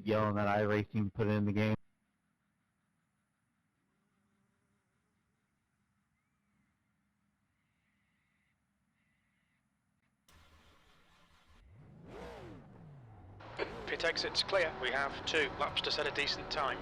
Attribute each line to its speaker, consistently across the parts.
Speaker 1: keep yelling that iRacing put it in the game.
Speaker 2: Pit exit's clear. We have 2 laps to set a decent time.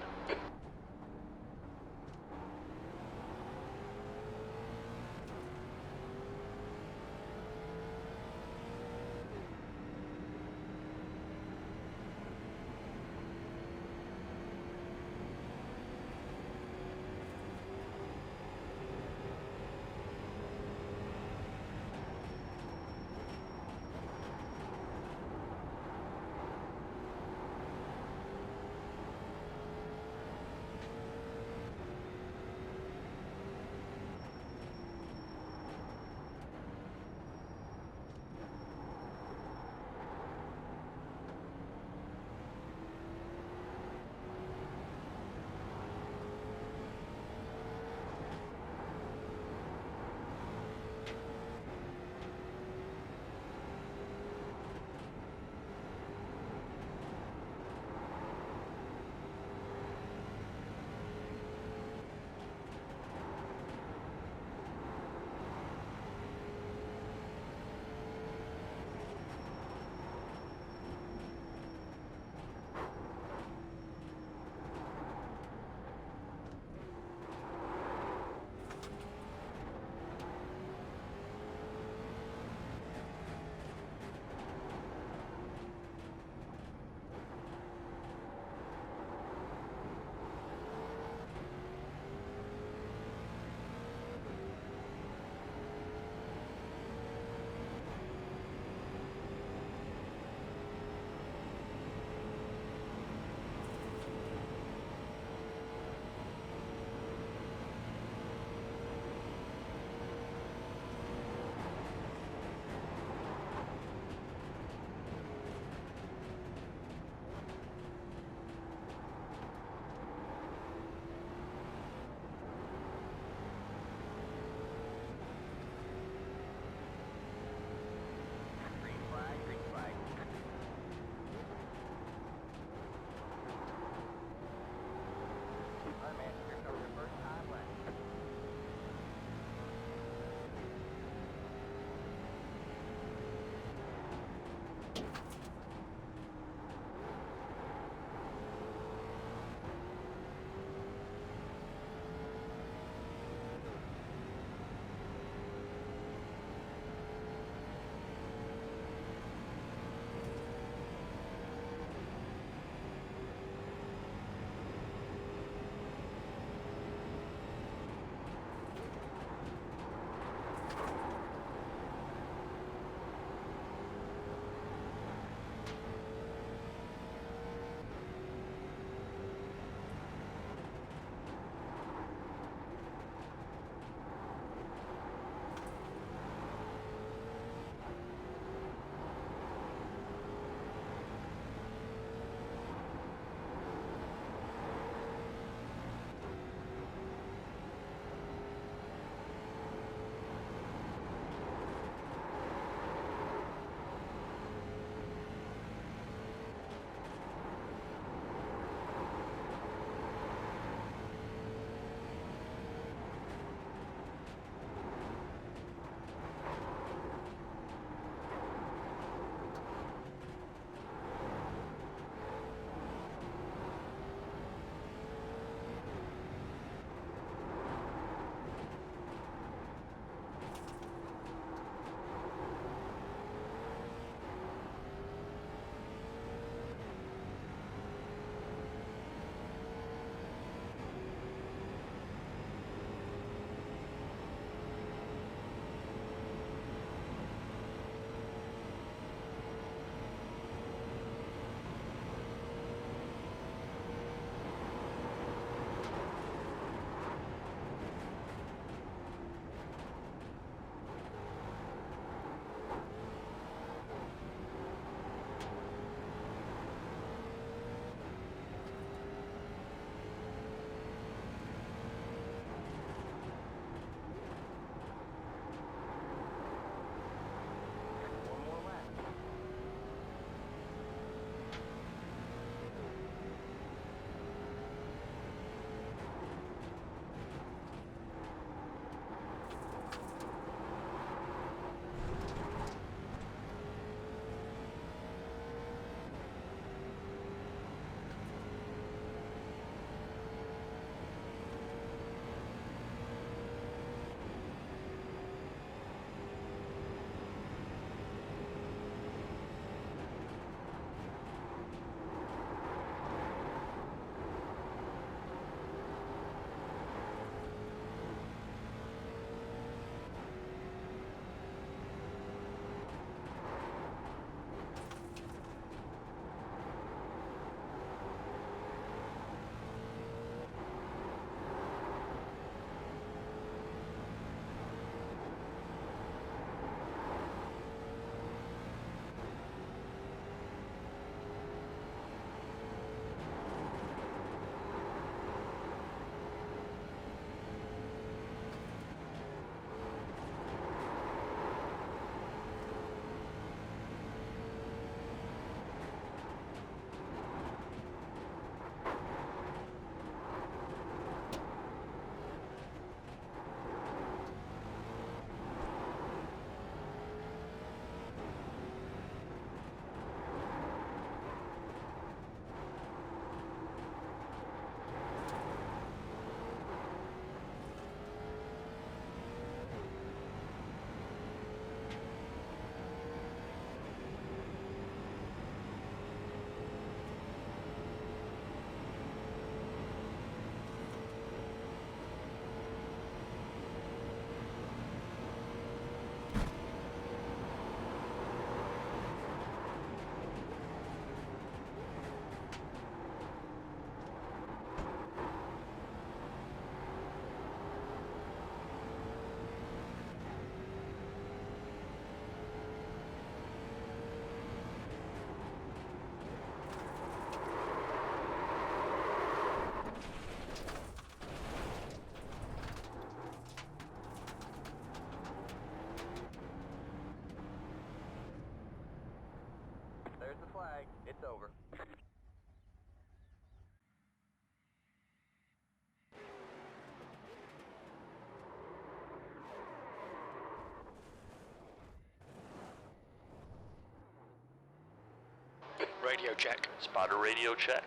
Speaker 2: radio check.
Speaker 3: Spotter radio check.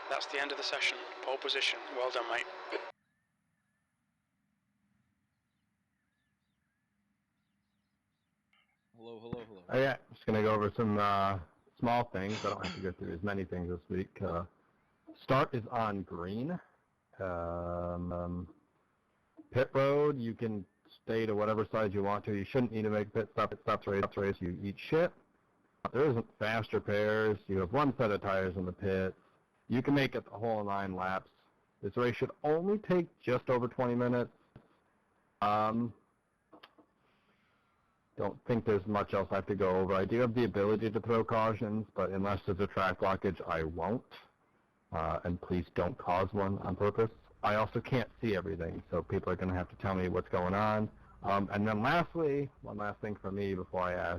Speaker 2: That's the end of the session. Pole position. Well done, mate.
Speaker 4: Hello, hello, hello.
Speaker 1: Oh yeah, just gonna go over some small things. I don't have to go through as many things this week. Start is on green. Pit road, you can stay to whatever side you want to. You shouldn't need to make pit stop. It stops race. You eat shit. There isn't fast repairs. You have one set of tires in the pit. You can make it the whole 9 laps. This race should only take just over 20 minutes. Don't think there's much else I have to go over. I do have the ability to throw cautions, but unless there's a track blockage, I won't. And please don't cause one on purpose. I also can't see everything, so people are going to have to tell me what's going on. And then lastly, one last thing from me before I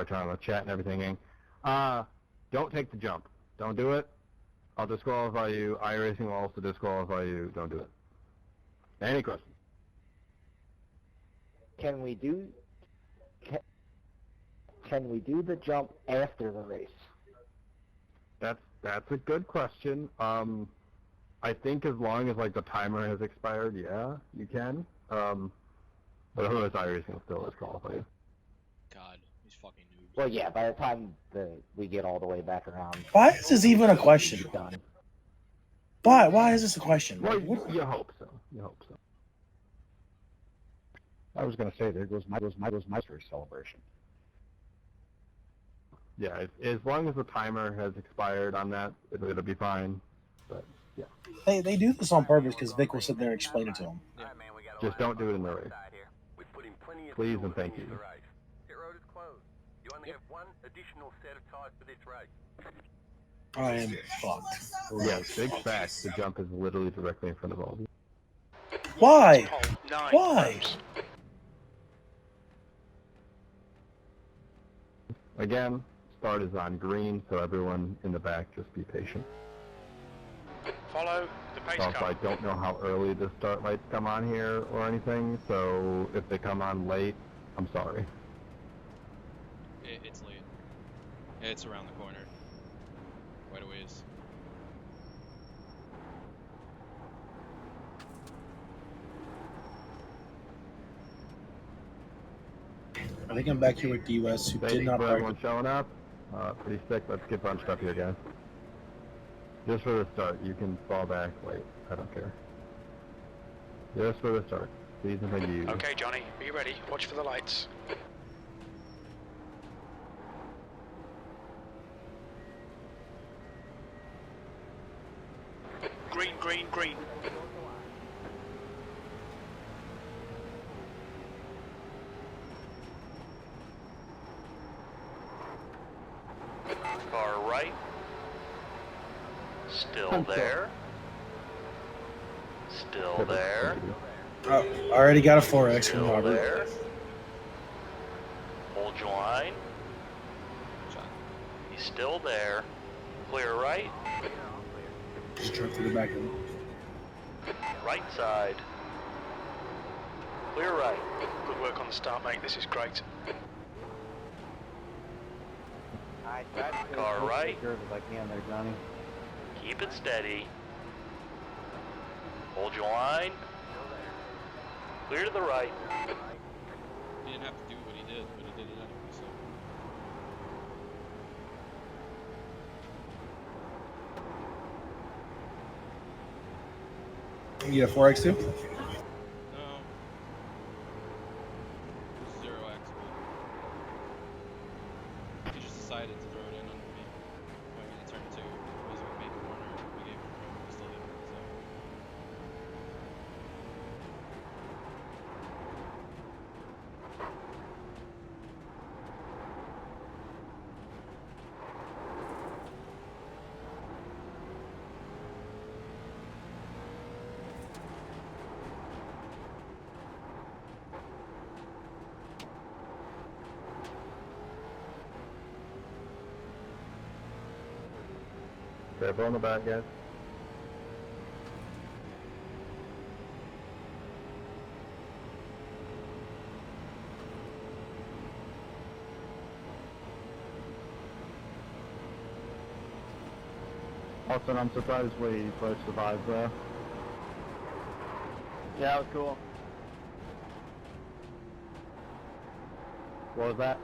Speaker 1: turn on the chat and everything. Don't take the jump. Don't do it. I'll disqualify you. iRacing will also disqualify you. Don't do it. Any questions?
Speaker 5: Can we do the jump after the race?
Speaker 1: That's a good question. I think as long as like the timer has expired, yeah, you can. But otherwise, iRacing will still disqualify you.
Speaker 4: God, these fucking noobs.
Speaker 5: Well, yeah, by the time we get all the way back around.
Speaker 6: Why is this even a question?
Speaker 5: Done.
Speaker 6: Why is this a question?
Speaker 1: Well, you hope so. You hope so.
Speaker 7: I was going to say, there goes my first celebration.
Speaker 1: Yeah, as long as the timer has expired on that, it'll be fine. But yeah,
Speaker 6: They do this on purpose because Vic will sit there and explain it to them.
Speaker 4: Yeah.
Speaker 1: just don't do it in the race. Please and thank you.
Speaker 3: Pit road is closed. You only have one additional set of tires for this race.
Speaker 6: I am fucked.
Speaker 1: Yeah, big fact. The jump is literally directly in front of all of you.
Speaker 6: Why?
Speaker 2: Pole 9
Speaker 6: Why?
Speaker 2: laps.
Speaker 1: Again, start is on green, so everyone in the back just be patient.
Speaker 2: Follow the pace
Speaker 1: Also, I
Speaker 2: car.
Speaker 1: don't know how early the start lights come on here or anything, so if they come on late, I'm sorry.
Speaker 4: It's late. It's around the corner. Quite a ways.
Speaker 6: I think I'm back here with DUS, who did
Speaker 1: Thank you
Speaker 6: not
Speaker 1: for
Speaker 6: practice.
Speaker 1: everyone showing up. Pretty sick. Let's get bunched up here, guys. Just for the start, you can fall back. Wait, I don't care. Just for the start. Please and thank you.
Speaker 2: Okay, Johnny, be ready. Watch for the lights. green, green.
Speaker 3: Car right. Still there. Still there.
Speaker 6: Oh, already got a 4X from
Speaker 3: Still
Speaker 6: Robert.
Speaker 3: there. Hold your line. He's still there. Clear right.
Speaker 6: Just drove through the back of him.
Speaker 3: Right side. Clear right.
Speaker 2: Good work on the start, mate. This is great.
Speaker 3: Car right.
Speaker 1: As I can there, Johnny.
Speaker 3: Keep it steady. Hold your line. Clear to the right.
Speaker 4: He didn't have to do what he did, but he did it anyway, so.
Speaker 6: You get a 4X too?
Speaker 4: No. Zero accident. He just decided to throw it in under me. Going into turn 2. He wasn't going to make a corner. We gave him room. He still did. So.
Speaker 1: Careful on the back, guys. Austin, I'm surprised we both survived there. Yeah, that was cool. What was that?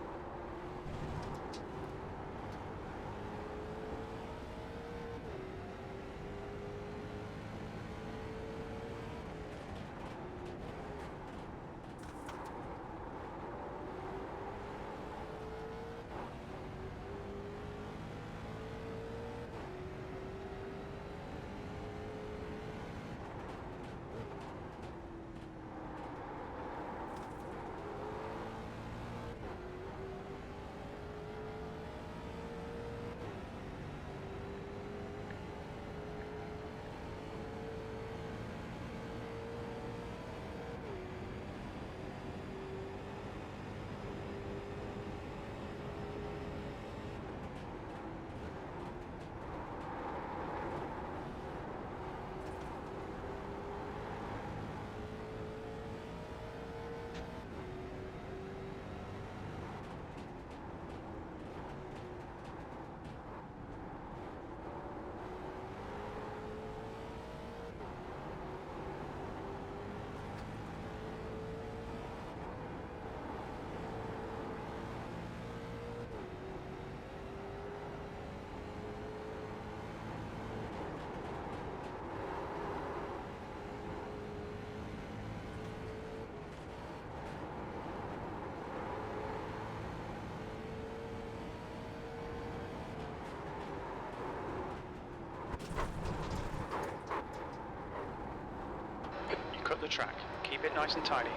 Speaker 2: Cut the track. Keep it nice and tidy.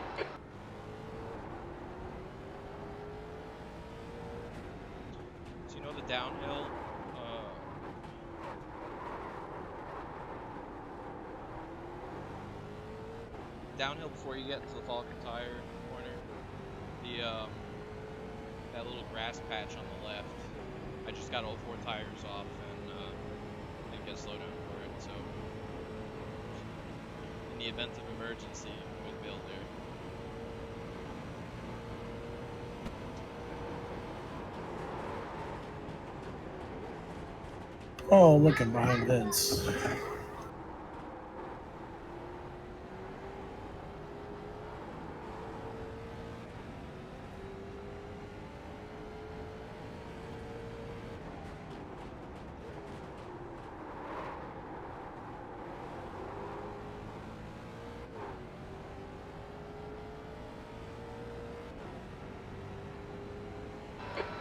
Speaker 4: So you know the downhill, downhill before you get to the Falcon Tire corner, that little grass patch on the left, I just got all 4 tires off and didn't get a slowdown for it, so in the event of emergency, we'd build there.
Speaker 6: Oh, looking behind Vince.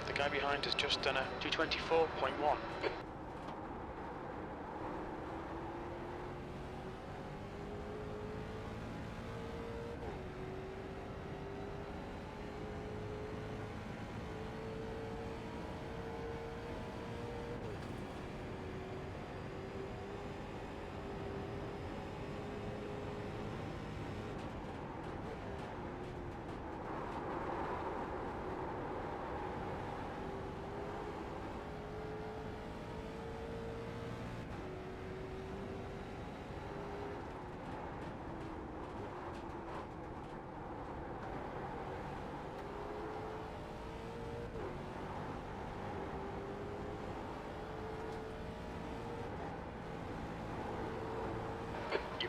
Speaker 2: The guy behind has just done a 224.1.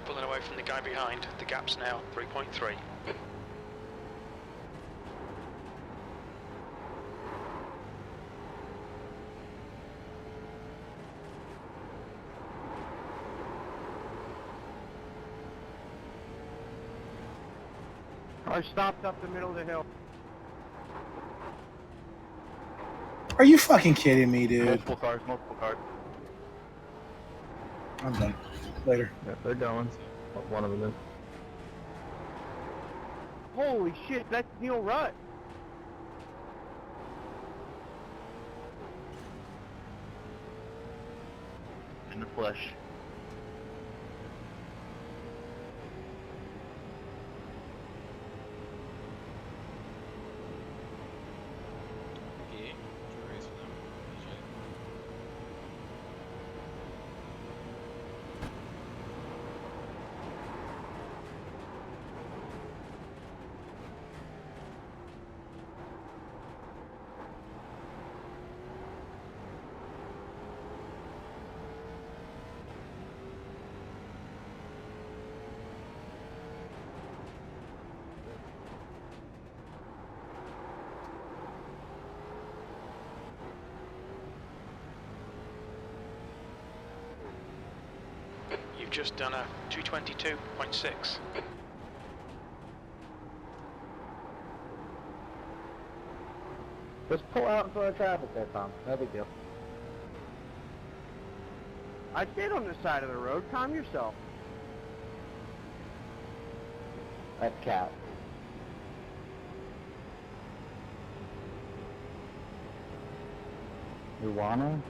Speaker 2: Pulling away from the guy behind. The gap's now 3.3.
Speaker 8: Car stopped up the middle of the hill.
Speaker 6: Are you fucking kidding me, dude?
Speaker 1: Multiple cars, multiple cars.
Speaker 6: I'm done. Later.
Speaker 1: Yeah, they're going. One of them is.
Speaker 8: Holy shit, that's Neil Rutt.
Speaker 1: In the flesh.
Speaker 4: Okay, to race with them. PJ.
Speaker 2: You've just done a 222.6.
Speaker 5: Just pull out in front of traffic there, Tom. No big deal.
Speaker 8: I stayed on the side of the road. Calm yourself.
Speaker 5: That's Cap.
Speaker 7: Luana?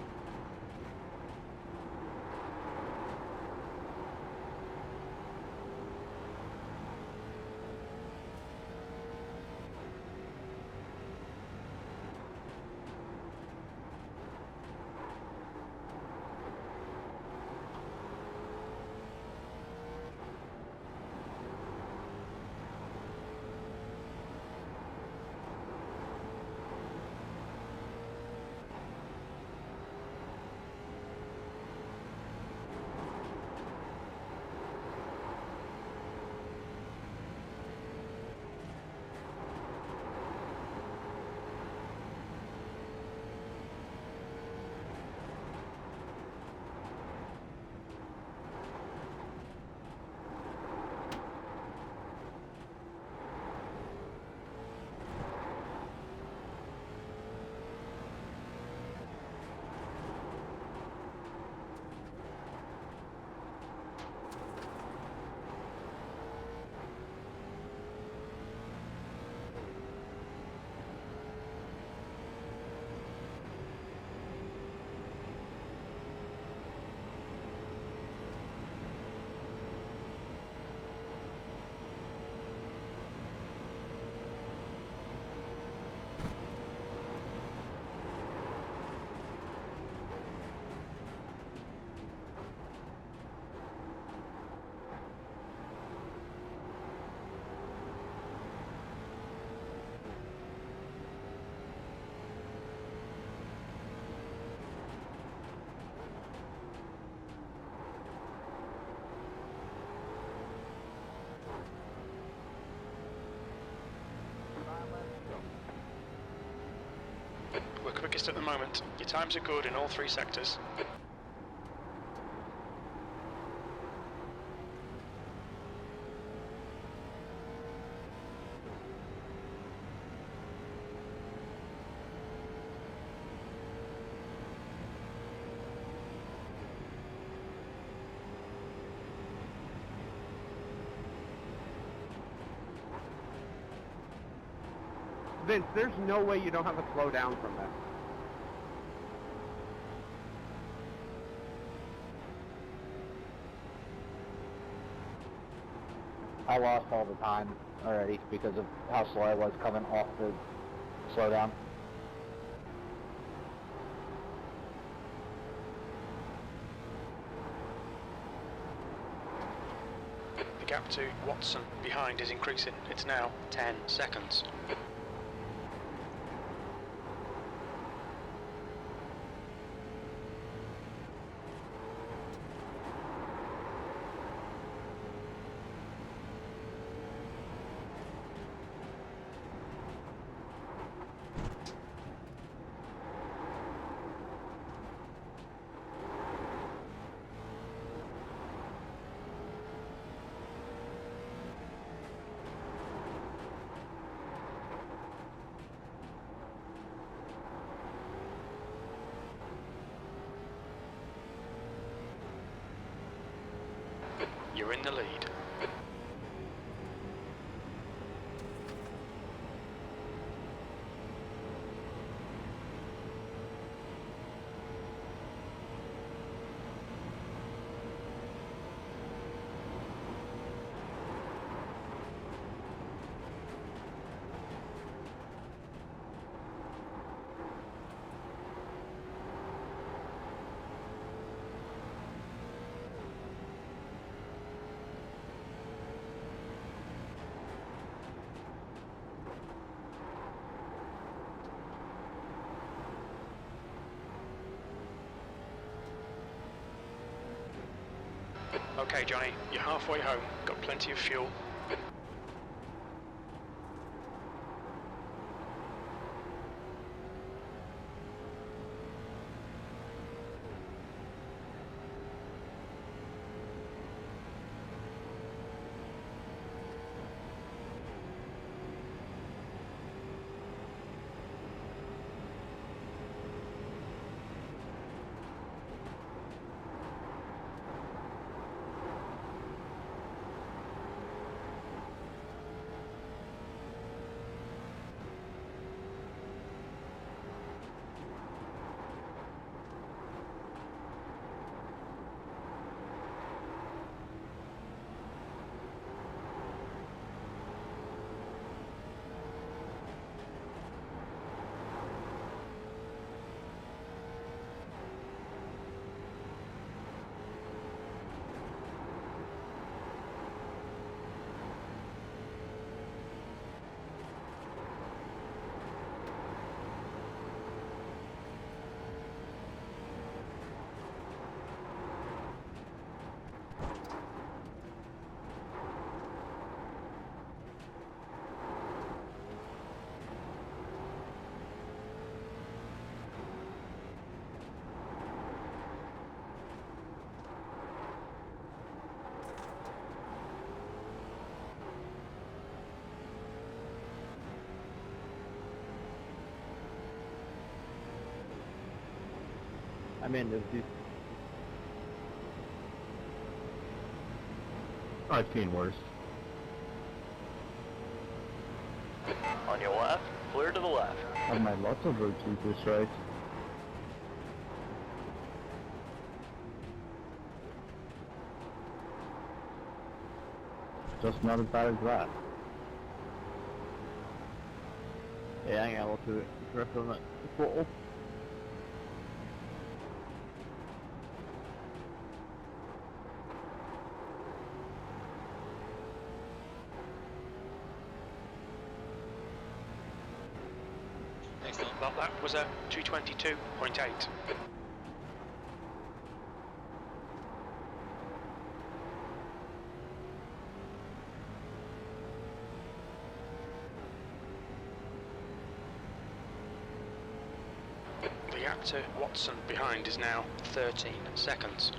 Speaker 2: We're quickest at the moment. Your times are good in all three sectors.
Speaker 8: Vince, there's no way you don't have a slow down from that.
Speaker 5: I lost all the time already because of how slow I was coming off the slowdown.
Speaker 2: The gap to Watson behind is increasing. It's now 10 seconds. You're in the lead. Okay, Johnny, you're halfway home. Got plenty of fuel.
Speaker 5: I'm in this dude.
Speaker 1: I've seen worse.
Speaker 3: On your left, clear to the left.
Speaker 1: I've made lots of road sweepers strikes. Just not as bad as that.
Speaker 5: Yeah, I got to it. Correct on that. Throttle.
Speaker 2: Excellent. That was a 222.8. The gap to Watson behind is now 13 seconds.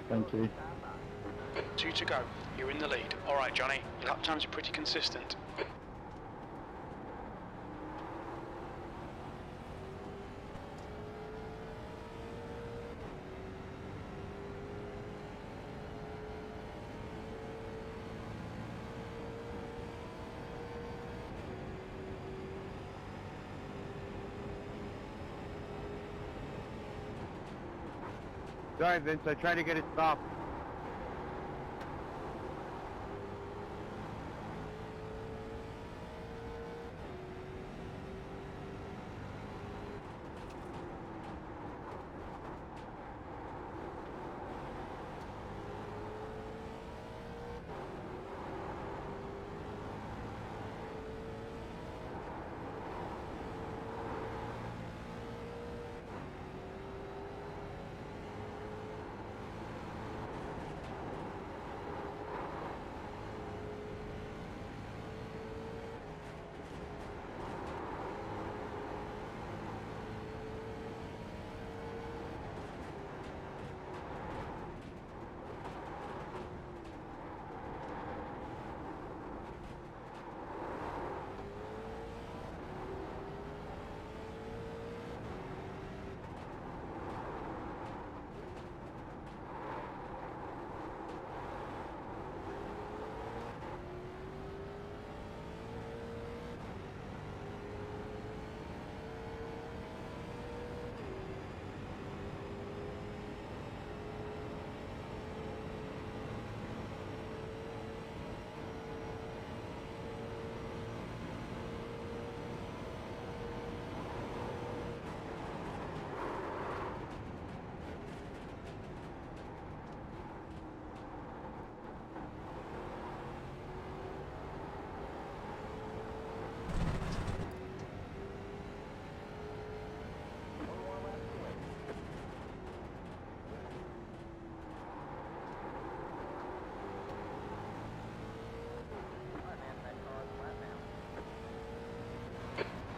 Speaker 1: Thank you.
Speaker 2: 2 to go. You're in the lead. Alright, Johnny. Your lap times are pretty consistent.
Speaker 8: Sorry, Vince, I tried to get it stopped.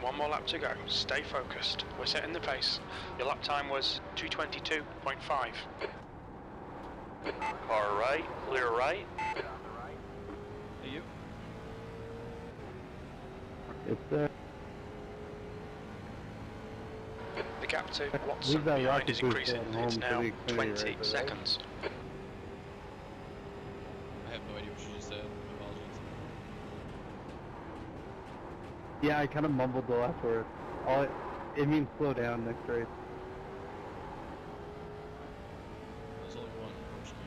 Speaker 2: One more lap to go. Stay focused. We're setting the pace. Your lap time was 2:22.5.
Speaker 3: Car right, clear right.
Speaker 4: Hey, you.
Speaker 1: It's there.
Speaker 2: The gap to Watson
Speaker 1: Leave that
Speaker 2: behind
Speaker 1: rocket
Speaker 2: is
Speaker 1: boost
Speaker 2: increasing.
Speaker 1: at home
Speaker 2: It's
Speaker 1: to
Speaker 2: now
Speaker 1: the Xfinity
Speaker 2: 20
Speaker 1: race, right?
Speaker 2: seconds.
Speaker 4: I have no idea what you just said. My apologies.
Speaker 1: Yeah, I kind of mumbled the last word. It means slow down next race.
Speaker 4: There's only one, unfortunately.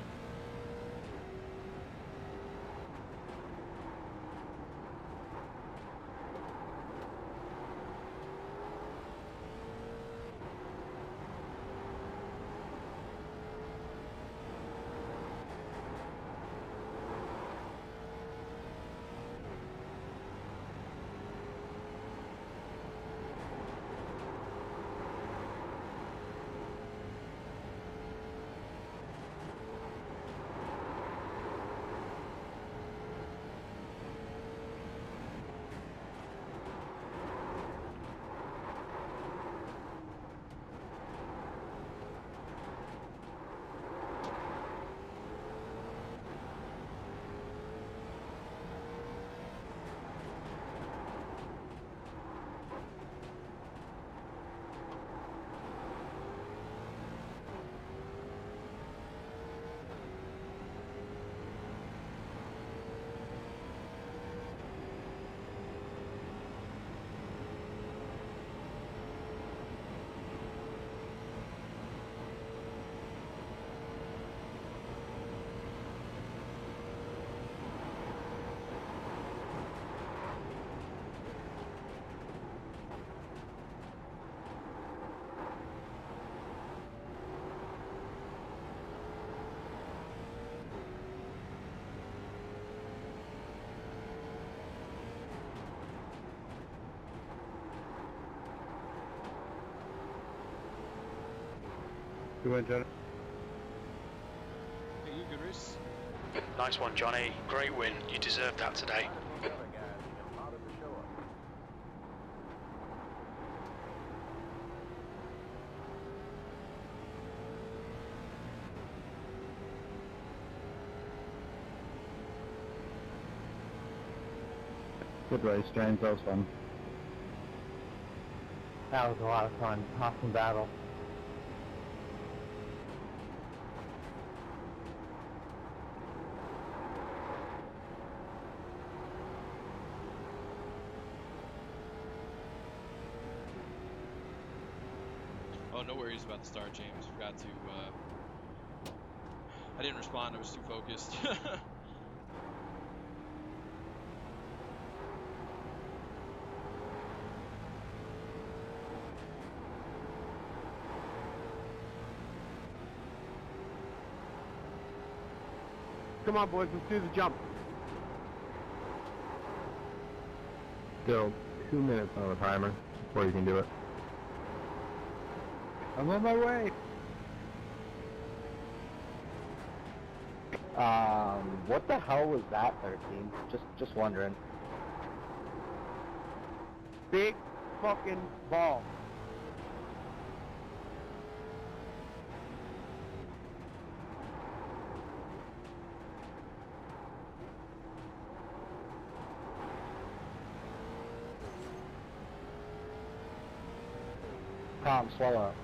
Speaker 1: You went, Johnny?
Speaker 4: Hey, you, good race?
Speaker 2: Nice one, Johnny. Great win. You deserved that today.
Speaker 7: Good race, James. That was fun.
Speaker 5: That was a lot of fun. Awesome battle.
Speaker 4: Oh, no worries about the start, James. Forgot to, I didn't respond, I was too focused.
Speaker 8: Come on, boys, let's do the jump.
Speaker 1: Still 2 minutes on the timer before you can do it.
Speaker 8: I'm on my way.
Speaker 5: What the hell was that, 13? Just wondering.
Speaker 8: Big fucking ball.
Speaker 5: Tom, slow up.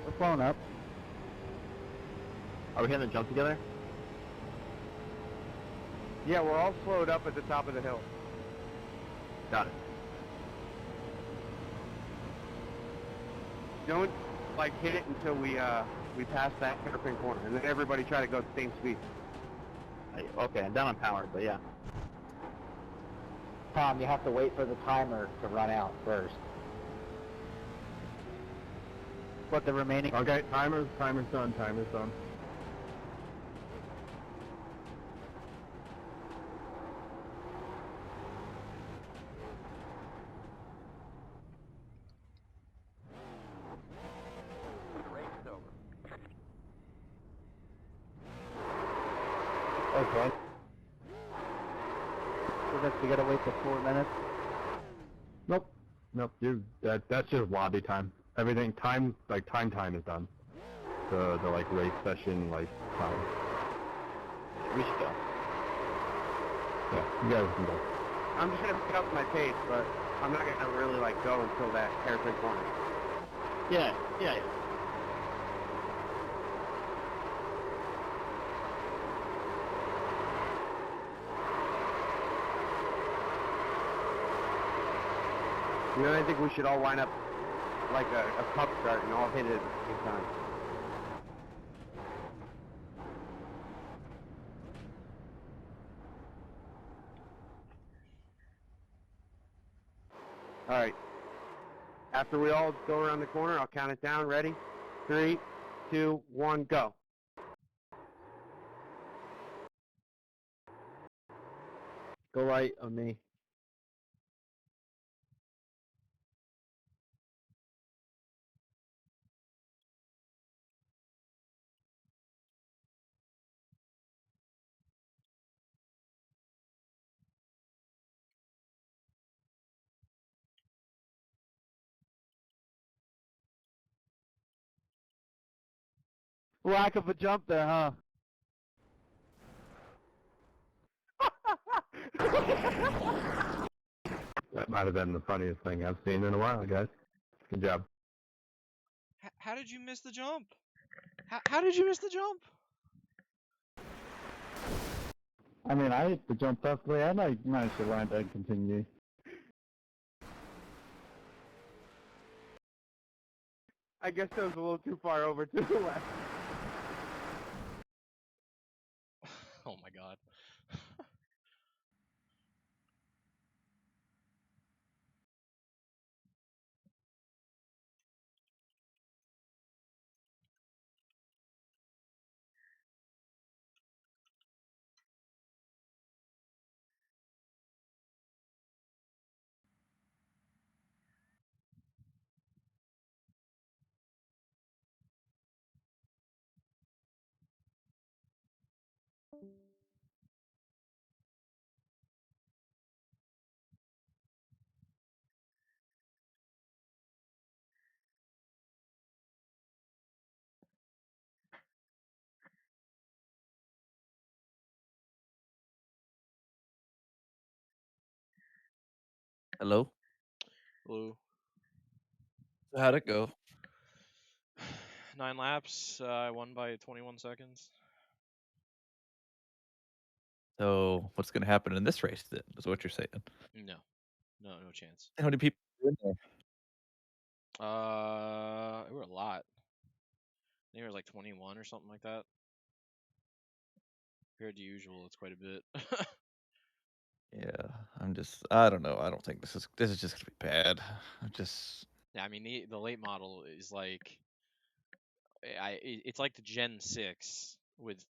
Speaker 7: We're slowing up.
Speaker 1: Are we hitting the jump together?
Speaker 8: Yeah, we're all slowed up at the top of the hill.
Speaker 1: Got it.
Speaker 8: Don't like hit it until we pass that hairpin corner, and then everybody try to go at the same speed.
Speaker 1: Okay, I'm down on power, but yeah.
Speaker 5: Tom, you have to wait for the timer to run out first. But the remaining...
Speaker 1: Okay, timer's done, timer's done.
Speaker 3: Race is over.
Speaker 5: Okay. So guess we gotta wait for 4 minutes?
Speaker 1: Nope. Nope, that's just lobby time. Everything, time is done. The like race session, like, time.
Speaker 5: We should go.
Speaker 1: Yeah, you guys can go.
Speaker 8: I'm just gonna pick up my pace, but I'm not gonna really like go until that hairpin corner.
Speaker 5: Yeah.
Speaker 8: And then I think we should all line up like a cup start and all hit it at the same time. Alright. After we all go around the corner, I'll count it down. Ready? 3, 2, 1, go.
Speaker 1: Go right on me.
Speaker 5: Lack of a jump there, huh?
Speaker 1: That might have been the funniest thing I've seen in a while, guys. Good job.
Speaker 4: How did you miss the jump? How did you miss the jump?
Speaker 7: I mean, I hit the jump perfectly, and I managed to land and continue.
Speaker 8: I guess that was a little too far over to the left.
Speaker 4: Oh my god.
Speaker 9: Hello?
Speaker 4: Blue.
Speaker 9: How'd it go?
Speaker 4: 9 laps. I won by 21 seconds.
Speaker 9: So, what's going to happen in this race then? Is what you're saying?
Speaker 4: No, no chance.
Speaker 9: How many people are in there?
Speaker 4: There were a lot. I think it was like 21 or something like that. Compared to usual, it's quite a bit.
Speaker 9: Yeah, I don't know. I don't think this is just gonna be bad.
Speaker 4: Yeah, I mean the late model is like, it's like the Gen 6 with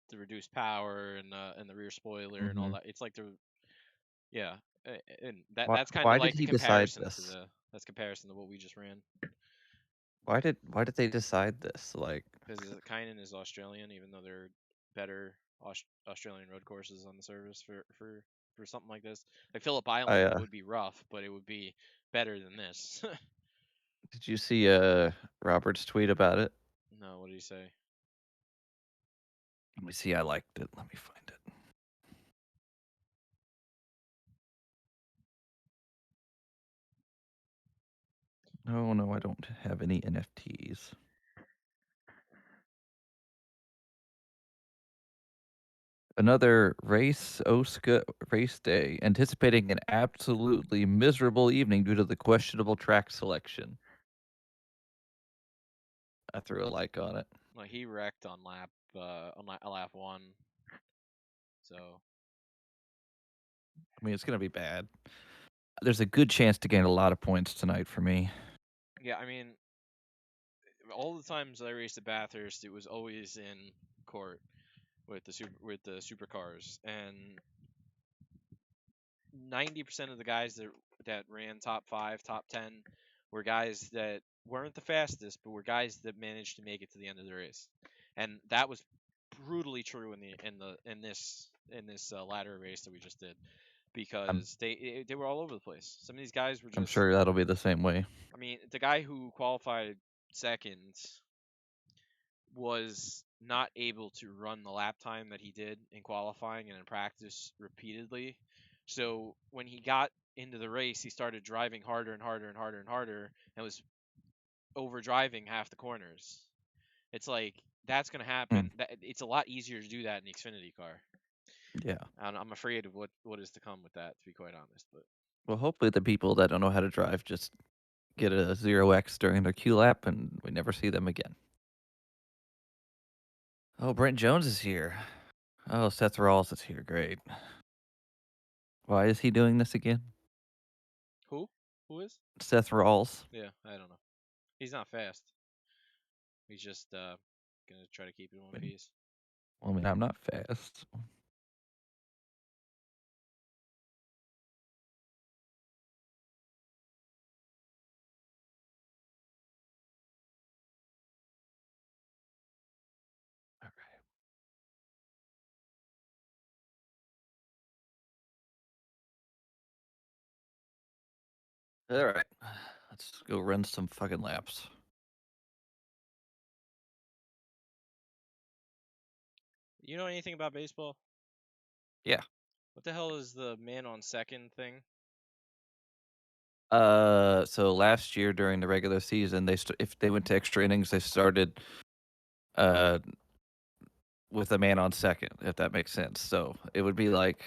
Speaker 4: the reduced power and the rear spoiler and all
Speaker 9: Mhm.
Speaker 4: that. It's like yeah, and
Speaker 9: Why
Speaker 4: that's kind
Speaker 9: why
Speaker 4: of
Speaker 9: did
Speaker 4: like the
Speaker 9: he decide
Speaker 4: comparison to
Speaker 9: this?
Speaker 4: what we just ran.
Speaker 9: Why did they decide this? Like,
Speaker 4: Because Kynan is Australian, even though there are better Australian road courses on the service for something like this. Like Phillip
Speaker 9: I
Speaker 4: Island would be rough, but it would be better than this.
Speaker 9: did you see Robert's tweet about it?
Speaker 4: No, what did he say?
Speaker 9: Let me see. I liked it. Let me find it. Oh no, I don't have any NFTs. Another race OSCA race day, anticipating an absolutely miserable evening due to the questionable track selection. I threw a like on it.
Speaker 4: Well, he wrecked on lap 1, so
Speaker 9: I mean, it's gonna be bad. There's a good chance to gain a lot of points tonight for me.
Speaker 4: yeah. I mean, all the times I raced at Bathurst, it was always in court with the supercars, and 90% of the guys that ran top 5, top 10 were guys that weren't the fastest, but were guys that managed to make it to the end of the race, and that was brutally true in this ladder race that we just did,
Speaker 9: I'm
Speaker 4: because they were all over the place. Some of these guys were
Speaker 9: I'm
Speaker 4: just,
Speaker 9: sure that'll be the same way.
Speaker 4: I mean, the guy who qualified second was not able to run the lap time that he did in qualifying and in practice repeatedly. So when he got into the race, he started driving harder and harder and harder and harder, and was over driving half the corners. It's like that's going to happen. It's a lot easier to do that in the Xfinity car.
Speaker 9: Yeah.
Speaker 4: And I'm afraid of what is to come with that, to be quite honest. But
Speaker 9: Well, hopefully the people that don't know how to drive just get a 0x during their Q lap and we never see them again. Oh, Brent Jones is here. Oh, Seth Rawls is here. Great. Why is he doing this again?
Speaker 4: who is?
Speaker 9: Seth Rawls.
Speaker 4: Yeah, I don't know. He's not fast. He's just gonna try to keep it in one piece.
Speaker 9: Well, I mean, I'm not fast. All right. Let's go run some fucking laps.
Speaker 4: You know anything about baseball?
Speaker 9: Yeah.
Speaker 4: What the hell is the man on second thing?
Speaker 9: So last year during the regular season, if they went to extra innings, they started uh with a man on second, if that makes sense. So it would be like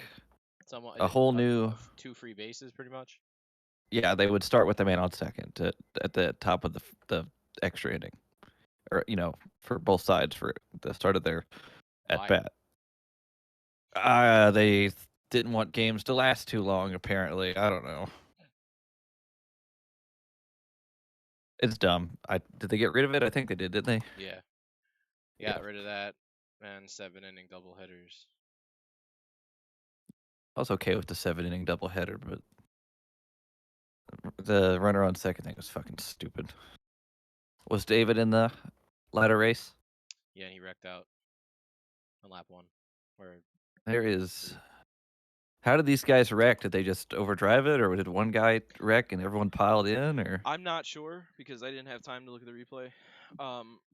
Speaker 4: Someone
Speaker 9: a whole new.
Speaker 4: 2 free bases, pretty much.
Speaker 9: Yeah, they would start with a man on second at the top of the extra inning, or for both sides for the start of their at
Speaker 4: Why?
Speaker 9: bat. They didn't want games to last too long. Apparently, I don't know. It's dumb. Did they get rid of it? I think they did, didn't they?
Speaker 4: Yeah.
Speaker 9: Yeah.
Speaker 4: Got rid of that and 7-inning doubleheaders.
Speaker 9: I was okay with the 7-inning doubleheader, but the runner on second thing was fucking stupid. Was David in the ladder race?
Speaker 4: Yeah, he wrecked out on lap 1. Where
Speaker 9: There is. How did these guys wreck? Did they just overdrive it, or did one guy wreck and everyone piled in? Or
Speaker 4: I'm not sure because I didn't have time to look at the replay.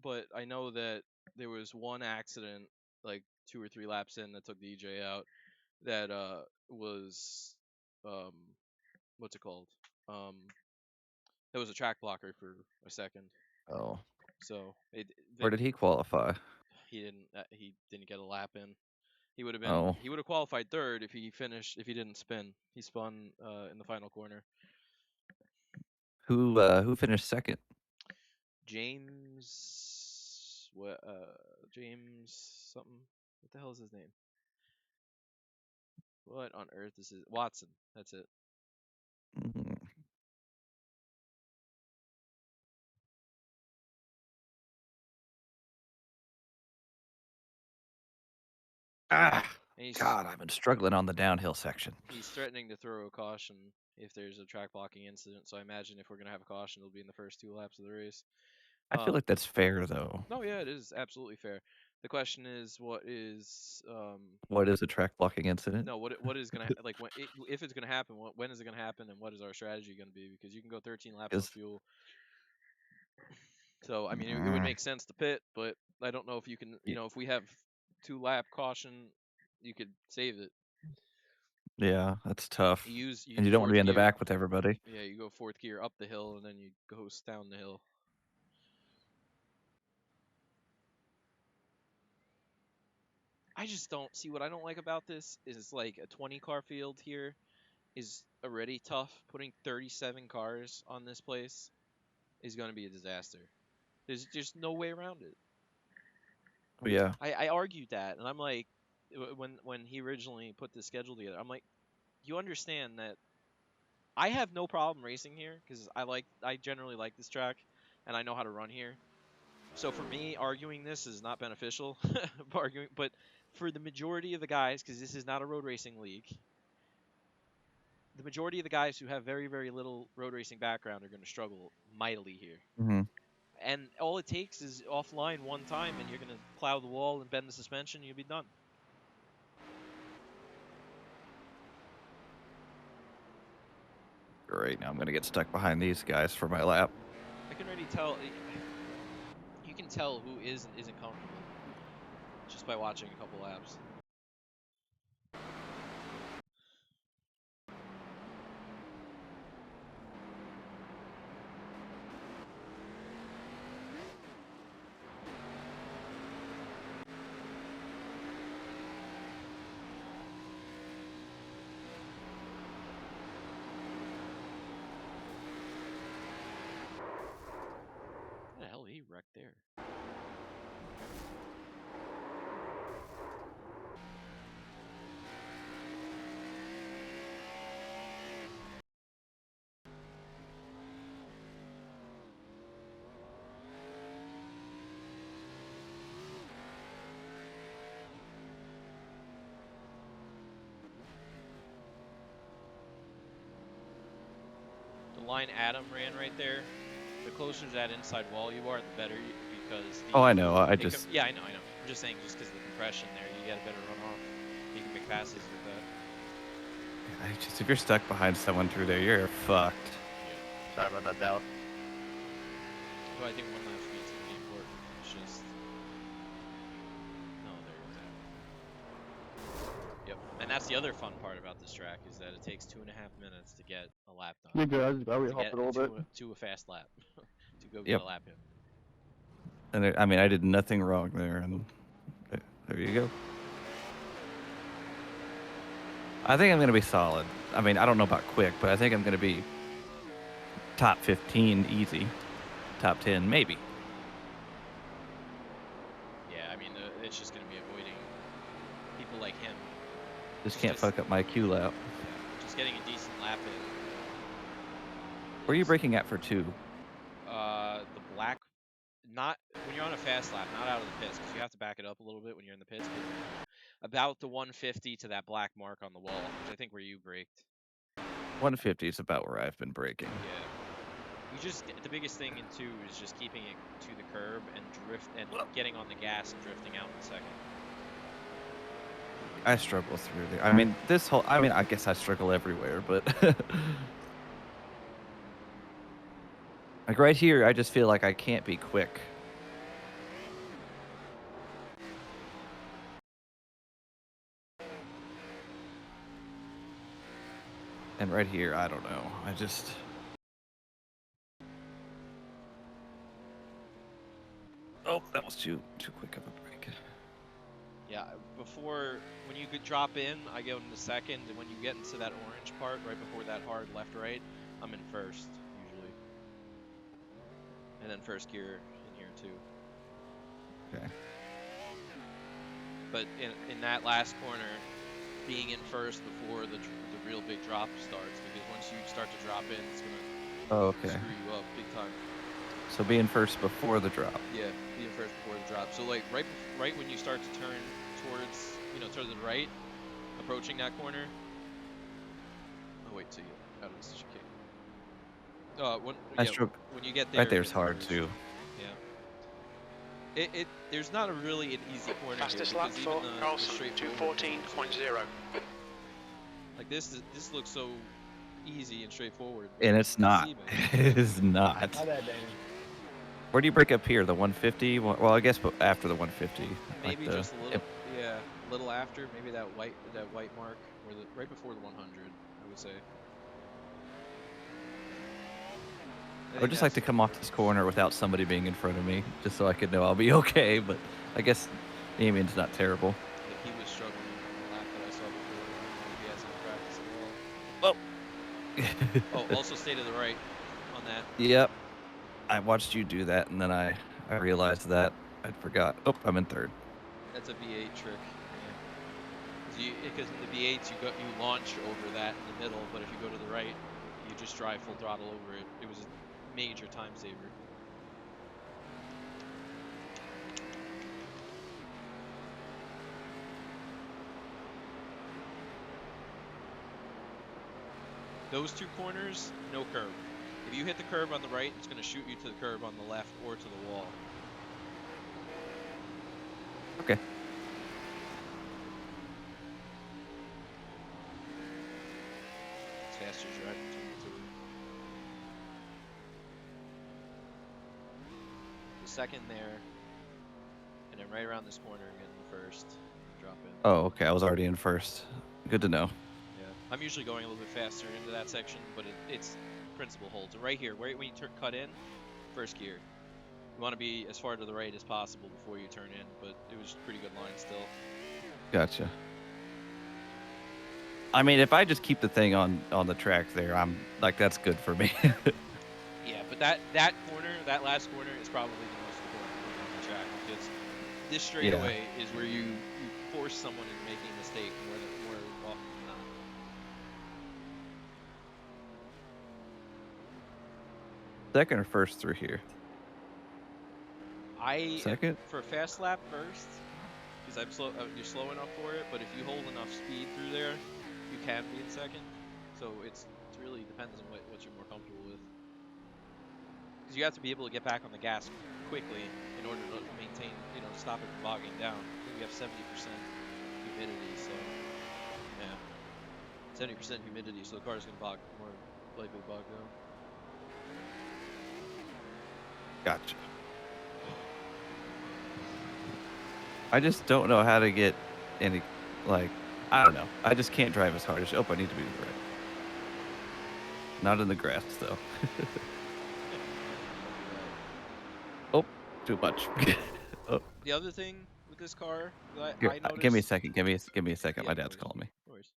Speaker 4: But I know that there was one accident like 2 or 3 laps in that took the EJ out that was what's it called? There was a track blocker for a second.
Speaker 9: Oh.
Speaker 4: So
Speaker 9: Where did he qualify?
Speaker 4: He didn't get a lap in. He would have been.
Speaker 9: Oh.
Speaker 4: He would have qualified third if he didn't spin. He spun in the final corner.
Speaker 9: Who finished second?
Speaker 4: James. James something. What the hell is his name? What on earth is his Watson? That's it.
Speaker 9: Mhm. God, I've been struggling on the downhill section.
Speaker 4: He's threatening to throw a caution if there's a track blocking incident. So I imagine if we're gonna have a caution, it'll be in the first 2 laps of the race.
Speaker 9: I feel like that's fair, though.
Speaker 4: No, yeah, it is absolutely fair. The question is, what is
Speaker 9: a track blocking incident?
Speaker 4: No, what is gonna like if it's gonna happen? When is it gonna happen? And what is our strategy gonna be? Because you can go 13 laps on fuel. So I mean, it would make sense to pit, but I don't know if you can. You know, if we have 2-lap caution, you could save it.
Speaker 9: Yeah, that's tough.
Speaker 4: And
Speaker 9: you don't want to be in the back with everybody.
Speaker 4: Yeah, you go 4th gear up the hill, and then you ghost down the hill. I just don't see what I don't like about this is like a 20 car field here is already tough. Putting 37 cars on this place is going to be a disaster. There's just no way around it.
Speaker 9: Yeah.
Speaker 4: I argued that, and I'm like, when he originally put the schedule together, I'm like, you understand that I have no problem racing here because I generally like this track, and I know how to run here. So for me, arguing this is not beneficial. But for the majority of the guys, because this is not a road racing league, the majority of the guys who have very, very little road racing background are going to struggle mightily here.
Speaker 9: Mm-hmm.
Speaker 4: And all it takes is offline one time, and you're going to plow the wall and bend the suspension, and you'll be done.
Speaker 9: Great, now I'm going to get stuck behind these guys for my lap.
Speaker 4: I can already tell. You can tell who is and isn't comfortable just by watching a couple laps. What the hell, he wrecked there. The line Adam ran right there, the closer to that inside wall you are, the better because...
Speaker 9: I know,
Speaker 4: Yeah, I know. I'm just saying just because of the compression there, you get a better runoff. You can make passes with that.
Speaker 9: If you're stuck behind someone through there, you're fucked.
Speaker 4: Yeah.
Speaker 1: Sorry about that, Dallas.
Speaker 4: So I think one lap speed's going to be important. It's just... No, there goes that. Yep. And that's the other fun part about this track is that it takes 2.5 minutes to get a lap done.
Speaker 1: You're good. I would help it a little bit.
Speaker 4: To a fast lap. To go get
Speaker 9: Yep.
Speaker 4: a lap in.
Speaker 9: And I mean, I did nothing wrong there, and there you go. I think I'm going to be solid. I mean, I don't know about quick, but I think I'm going to be top 15 easy. Top 10 maybe.
Speaker 4: Yeah, I mean, it's just going to be avoiding people like him.
Speaker 9: Just can't fuck up my Q lap.
Speaker 4: Yeah, just getting a decent lap in.
Speaker 9: Where are you braking at for 2?
Speaker 4: The black, not when you're on a fast lap, not out of the pits, because you have to back it up a little bit when you're in the pits. But about the 150 to that black mark on the wall, which I think where you braked.
Speaker 9: 150 is about where I've been braking.
Speaker 4: Yeah. The biggest thing in 2 is just keeping it to the curb and getting on the gas and drifting out in a second.
Speaker 9: I struggle through there. I mean, I guess I struggle everywhere, but like right here, I just feel like I can't be quick. And right here, I don't know. I just... Oh, that was too quick of a break.
Speaker 4: Yeah, before, when you could drop in, I go into second, and when you get into that orange part, right before that hard left-right, I'm in first, usually. And then first gear in here, too.
Speaker 9: Okay.
Speaker 4: But in that last corner, being in first before the real big drop starts, because once you start to drop in, it's going to screw you up big time.
Speaker 9: So being first before the drop.
Speaker 4: Yeah, being first before the drop. So like right when you start to turn towards, to the right, approaching that corner. Oh wait till you get out of this chicane. When you get there,
Speaker 9: right there's
Speaker 4: it's
Speaker 9: hard
Speaker 4: first.
Speaker 9: too.
Speaker 4: Yeah. There's not really an easy corner
Speaker 2: Fastest
Speaker 4: here
Speaker 2: lap
Speaker 4: because
Speaker 2: for
Speaker 4: even the
Speaker 2: Carlson,
Speaker 4: straightforward
Speaker 2: 2:14.0.
Speaker 4: like this looks so easy and straightforward.
Speaker 9: And it's not. It is not.
Speaker 6: My bad, Damon.
Speaker 9: Where do you break up here? The 150? Well, I guess after the 150.
Speaker 4: Maybe
Speaker 9: like
Speaker 4: just a little, a little after. Maybe that white mark, or right before the 100, I would say.
Speaker 9: I would just like to come off this corner without somebody being in front of me, just so I could know I'll be okay. But I guess Damien's not terrible.
Speaker 4: He was struggling on the lap that I saw before. He hasn't practiced at all. Oh, also stay to the right on that.
Speaker 9: Yep. I watched you do that, and then I realized that I forgot. Oh, I'm in third.
Speaker 4: That's a V8 trick. Because in the V8s you launch over that in the middle, but if you go to the right, you just drive full throttle over it. It was a major time saver. Those two corners, no curb. If you hit the curb on the right, it's going to shoot you to the curb on the left or to the wall.
Speaker 9: Okay.
Speaker 4: It's faster as driving between the two. The second there, and then right around this corner again, the first. Drop in.
Speaker 9: Oh, okay. I was already in first. Good to know.
Speaker 4: Yeah, I'm usually going a little bit faster into that section, but it's principle holds. Right here, right when you cut in, first gear. You want to be as far to the right as possible before you turn in, but it was pretty good line still.
Speaker 9: Gotcha. I mean, if I just keep the thing on the track there, I'm like, that's good for me.
Speaker 4: Yeah, but that corner, that last corner, is probably the most important corner on the track because this straightaway is where you force someone into making a mistake more often than not.
Speaker 9: Second or first through here? Second?
Speaker 4: For a fast lap first, because I'm slow. You're slow enough for it, but if you hold enough speed through there, you can be in second. So it really depends on what you're more comfortable with. Because you have to be able to get back on the gas quickly in order to maintain, stop it from bogging down. I think we have 70% humidity, so yeah, 70% humidity, so the car is going to more likely to bog down.
Speaker 9: Gotcha. I just don't know how to get any, I don't know. I just can't drive as hard as, I need to be to the right. Not in the grass, though. Oh, too much. Oh.
Speaker 4: The other thing with this car that
Speaker 9: Here,
Speaker 4: I noticed...
Speaker 9: give me a second. Give me a second.
Speaker 4: Yeah,
Speaker 9: My dad's calling me.
Speaker 4: No worries.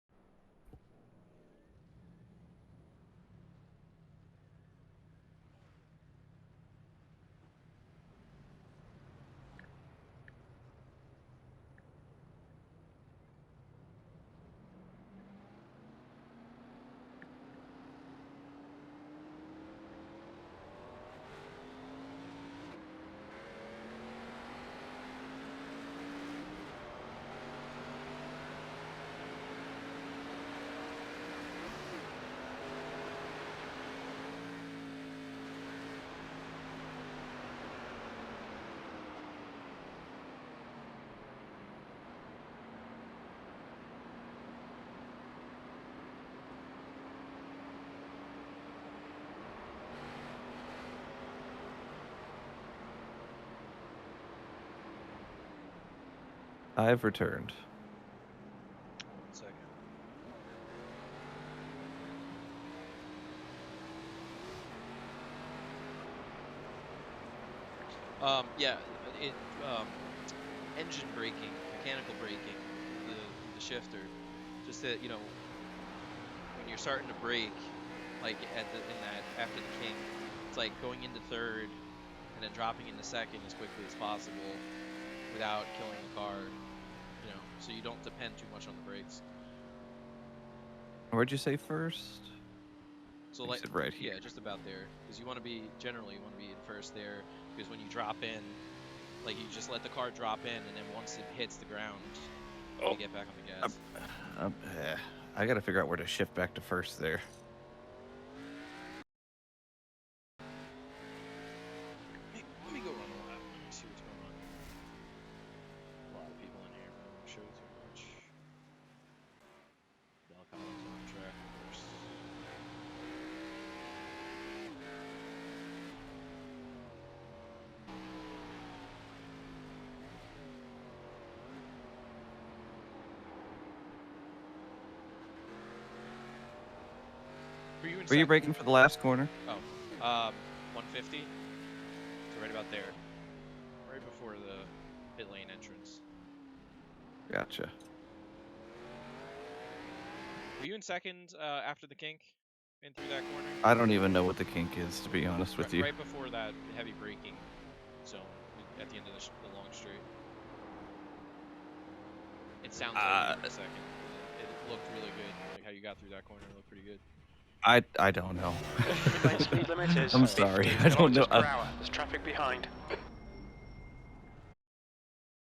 Speaker 9: I've returned.
Speaker 4: 1 second. Yeah, it engine braking, mechanical braking, the shifter, just that when you're starting to brake, like after the kink, it's like going into third and then dropping into second as quickly as possible without killing the car, so you don't depend too much on the brakes.
Speaker 9: Where'd you say first?
Speaker 4: So
Speaker 9: You
Speaker 4: like
Speaker 9: said right here.
Speaker 4: yeah, just about there, because you want to be in first there, because when you drop in, like you just let the car drop in, and then once it hits the ground, you get back on the gas.
Speaker 9: I gotta figure out where to shift back to first there.
Speaker 4: Let me go run a lap. Let me see what's going on. A lot of people in here, but I won't show too much. Bell Collins on track, of course.
Speaker 9: Were you braking for the last corner?
Speaker 4: Oh, 150. So right about there, right before the pit lane entrance.
Speaker 9: Gotcha.
Speaker 4: Were you in second after the kink, in through that corner?
Speaker 9: I don't even know what the kink is, to be honest with you.
Speaker 4: Right before that heavy braking zone at the end of the long straight. It sounds like you were in second. It looked really good. Like how you got through that corner, it looked pretty good.
Speaker 9: I don't know.
Speaker 2: Speed limit is
Speaker 9: I'm sorry.
Speaker 2: 50
Speaker 9: I don't know.
Speaker 2: kilometers per hour. There's traffic behind.